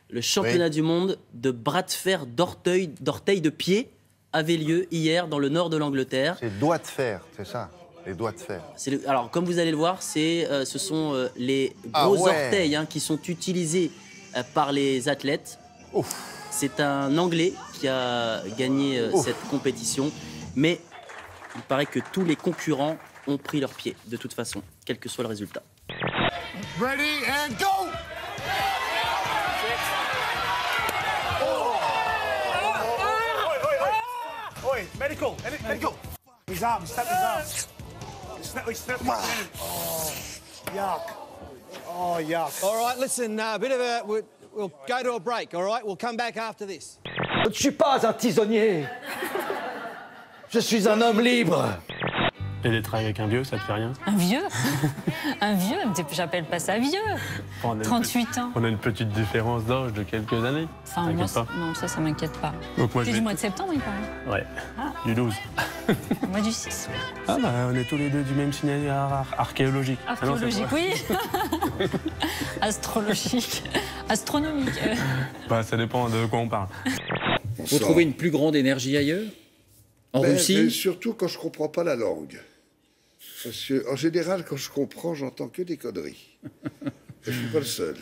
Le championnat du monde de bras de fer d'orteil de pied avait lieu hier dans le nord de l'Angleterre. C'est doigts de fer, c'est ça, les doigts de fer. Alors, comme vous allez le voir, ce sont les gros orteils qui sont utilisés par les athlètes. C'est un Anglais qui a gagné cette compétition, mais il paraît que tous les concurrents ont pris leur pied, de toute façon, quel que soit le résultat. Ready and go! Medical, medical. His arms, snap his arms. Snap his arms. Oh, yuck. Oh, yuck. All right, listen, a bit of a... We'll go to a break, all right? We'll come back after this. Je ne suis pas un tisonnier. Je suis un homme libre. Et d'être avec un vieux, ça te fait rien? Un vieux? Un vieux? J'appelle pas ça vieux. 38 ans. On a une petite différence d'âge de quelques années. Enfin, moi, non, ça m'inquiète pas. Donc moi, c'est du mois de septembre, il paraît. Ouais, du 12. Moi, du 6. Ah bah, on est tous les deux du même signe archéologique. Archéologique, oui. Astrologique. Astronomique. Bah, ça dépend de quoi on parle. Vous trouvez une plus grande énergie ailleurs? En Russie? Mais surtout quand je comprends pas la langue. Parce que, en général, quand je comprends, j'entends que des conneries. Et je suis pas le seul.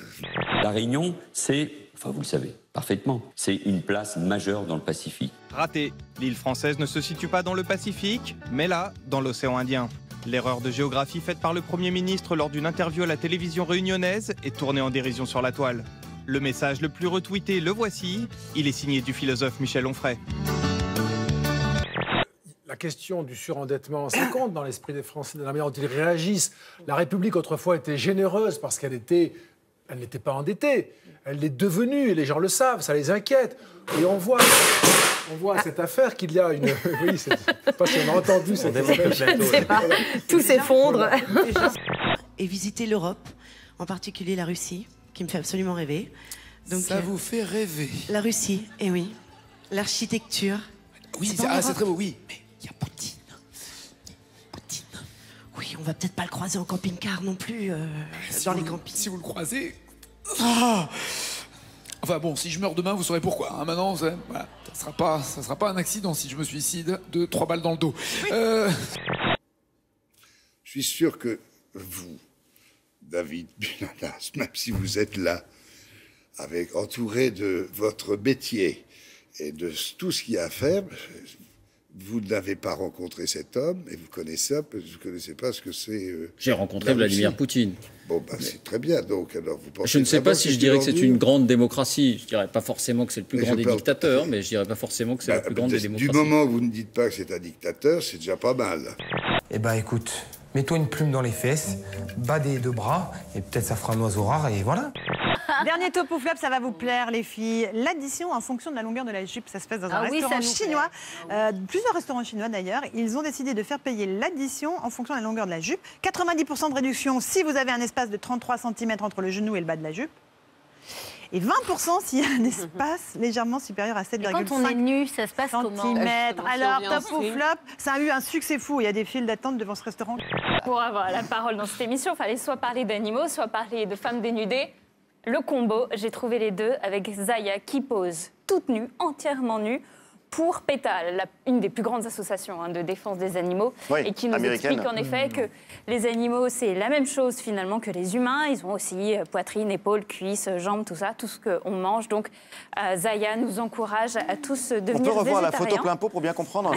La Réunion, c'est, enfin vous le savez parfaitement, c'est une place majeure dans le Pacifique. Raté. L'île française ne se situe pas dans le Pacifique, mais là, dans l'océan Indien. L'erreur de géographie faite par le Premier ministre lors d'une interview à la télévision réunionnaise est tournée en dérision sur la toile. Le message le plus retweeté, le voici. Il est signé du philosophe Michel Onfray. La question du surendettement, ça compte dans l'esprit des Français, de la manière dont ils réagissent. La République, autrefois, était généreuse parce qu'elle n'était pas endettée. Elle l'est devenue, et les gens le savent, ça les inquiète. Et on voit cette affaire qu'il y a une... Oui, je ne sais pas si on a entendu cette affaire. Je ne sais pas, tout s'effondre. Et visiter l'Europe, en particulier la Russie, qui me fait absolument rêver. Donc, ça vous fait rêver? La Russie, eh oui. L'architecture. Oui, c'est très beau, oui. Mais il y a Poutine. Oui, on va peut-être pas le croiser en camping-car non plus, dans les campings. Si vous le croisez... Ah, enfin bon, si je meurs demain, vous saurez pourquoi. Hein, maintenant, voilà, ça sera pas un accident si je me suicide de 3 balles dans le dos. Oui. Je suis sûr que vous, David Bunanas, même si vous êtes là, entouré de votre métier et de tout ce qu'il y a à faire, vous n'avez pas rencontré cet homme et vous connaissez pas ce que c'est. J'ai rencontré Vladimir Poutine. Bon, bah, c'est très bien. Donc, alors, vous pensez je ne sais pas si je dirais que c'est une grande démocratie. Je dirais pas forcément que c'est le plus grand des dictateurs, mais je dirais pas forcément que c'est la plus grande des démocraties. Du moment où vous ne dites pas que c'est un dictateur, c'est déjà pas mal. Eh ben, écoute, mets-toi une plume dans les fesses, bas des 2 bras, et peut-être ça fera un oiseau rare, et voilà. Dernier top ou flop, ça va vous plaire, les filles. L'addition en fonction de la longueur de la jupe, ça se fait dans un restaurant chinois. Plusieurs restaurants chinois d'ailleurs, ils ont décidé de faire payer l'addition en fonction de la longueur de la jupe. 90% de réduction si vous avez un espace de 33 cm entre le genou et le bas de la jupe. Et 20% s'il y a un espace légèrement supérieur à 7,5 cm. Quand on est nu, ça se passe comment? Alors, top ou flop, ça a eu un succès fou. Il y a des files d'attente devant ce restaurant. Pour avoir la parole dans cette émission, il fallait soit parler d'animaux, soit parler de femmes dénudées. Le combo, j'ai trouvé les deux avec Zaya qui pose toute nue, entièrement nue, pour PETA, une des plus grandes associations de défense des animaux, et qui nous explique en effet que les animaux, c'est la même chose finalement que les humains. Ils ont aussi poitrine, épaules, cuisses, jambes, tout ça, tout ce qu'on mange. Donc Zaya nous encourage à tous devenir végétariens. On peut revoir la photo plein pot pour bien comprendre.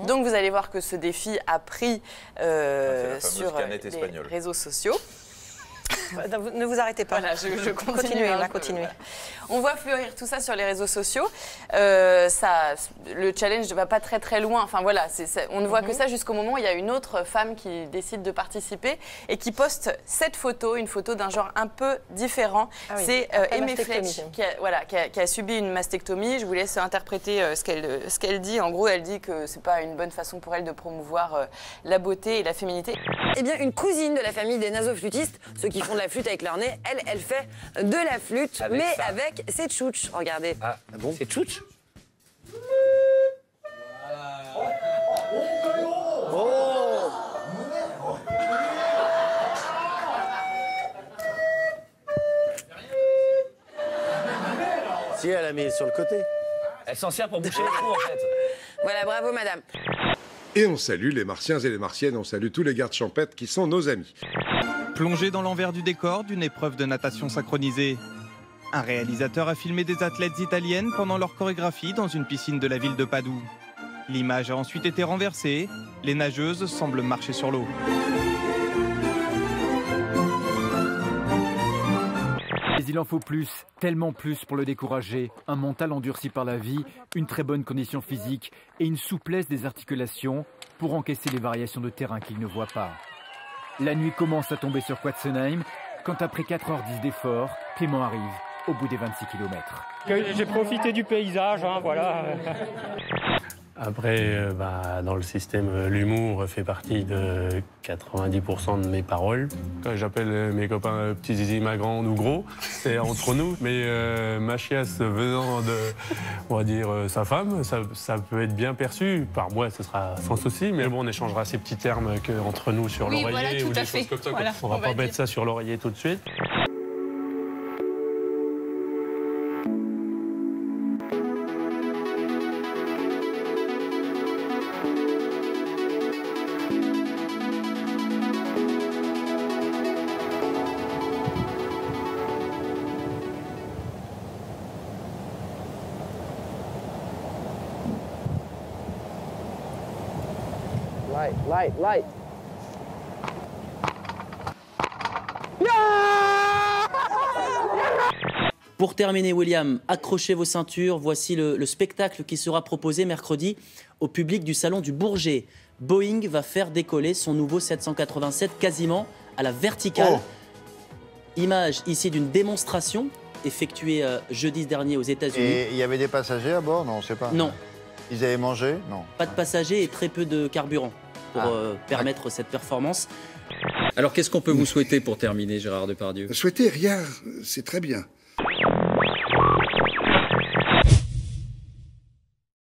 Donc vous allez voir que ce défi a pris sur les réseaux sociaux. Ne vous arrêtez pas. Voilà, je continue. Continuez. On voit fleurir tout ça sur les réseaux sociaux. Le challenge ne va pas très loin. Enfin voilà, on ne voit que ça jusqu'au moment où il y a une autre femme qui décide de participer et qui poste cette photo, une photo d'un genre un peu différent. Ah oui. C'est Aimée Fletch qui a subi une mastectomie. Je vous laisse interpréter ce qu'elle dit. En gros, elle dit que c'est pas une bonne façon pour elle de promouvoir la beauté et la féminité. Eh bien, une cousine de la famille des nasoflûtistes, ceux qui font de la flûte avec leur nez, elle fait de la flûte, avec ses tchouches. Regardez. Ah bon? C'est tchouches? Si, elle a mis sur le côté. Elle s'en sert pour boucher les trous, en fait. Voilà, bravo, madame. Et on salue les Martiens et les Martiennes, on salue tous les gardes champêtres qui sont nos amis. Plongé dans l'envers du décor d'une épreuve de natation synchronisée. Un réalisateur a filmé des athlètes italiennes pendant leur chorégraphie dans une piscine de la ville de Padoue. L'image a ensuite été renversée. Les nageuses semblent marcher sur l'eau. Mais il en faut plus, tellement plus pour le décourager. Un mental endurci par la vie, une très bonne condition physique et une souplesse des articulations pour encaisser les variations de terrain qu'il ne voit pas. La nuit commence à tomber sur Quatsenheim quand après 4h10 d'efforts, Clément arrive au bout des 26 km. J'ai profité du paysage, hein, voilà. Après, dans le système, l'humour fait partie de 90% de mes paroles. Quand j'appelle mes copains petit zizi, ma grande ou gros, c'est entre nous. Mais ma chiasse venant de, on va dire, sa femme, ça peut être bien perçu. Par moi, ce sera sans souci. Mais bon, on échangera ces petits termes entre nous sur l'oreiller ou des choses comme ça. Voilà, on va pas mettre ça sur l'oreiller tout de suite. Light. Pour terminer, William, accrochez vos ceintures. Voici le spectacle qui sera proposé mercredi au public du Salon du Bourget. Boeing va faire décoller son nouveau 787 quasiment à la verticale. Image ici d'une démonstration effectuée jeudi dernier aux États-Unis. Et il y avait des passagers à bord? Non, on ne sait pas. Non. Ils avaient mangé? Non. Pas de passagers et très peu de carburant pour permettre cette performance. Alors, qu'est-ce qu'on peut vous souhaiter pour terminer, Gérard Depardieu? Souhaiter rien, c'est très bien.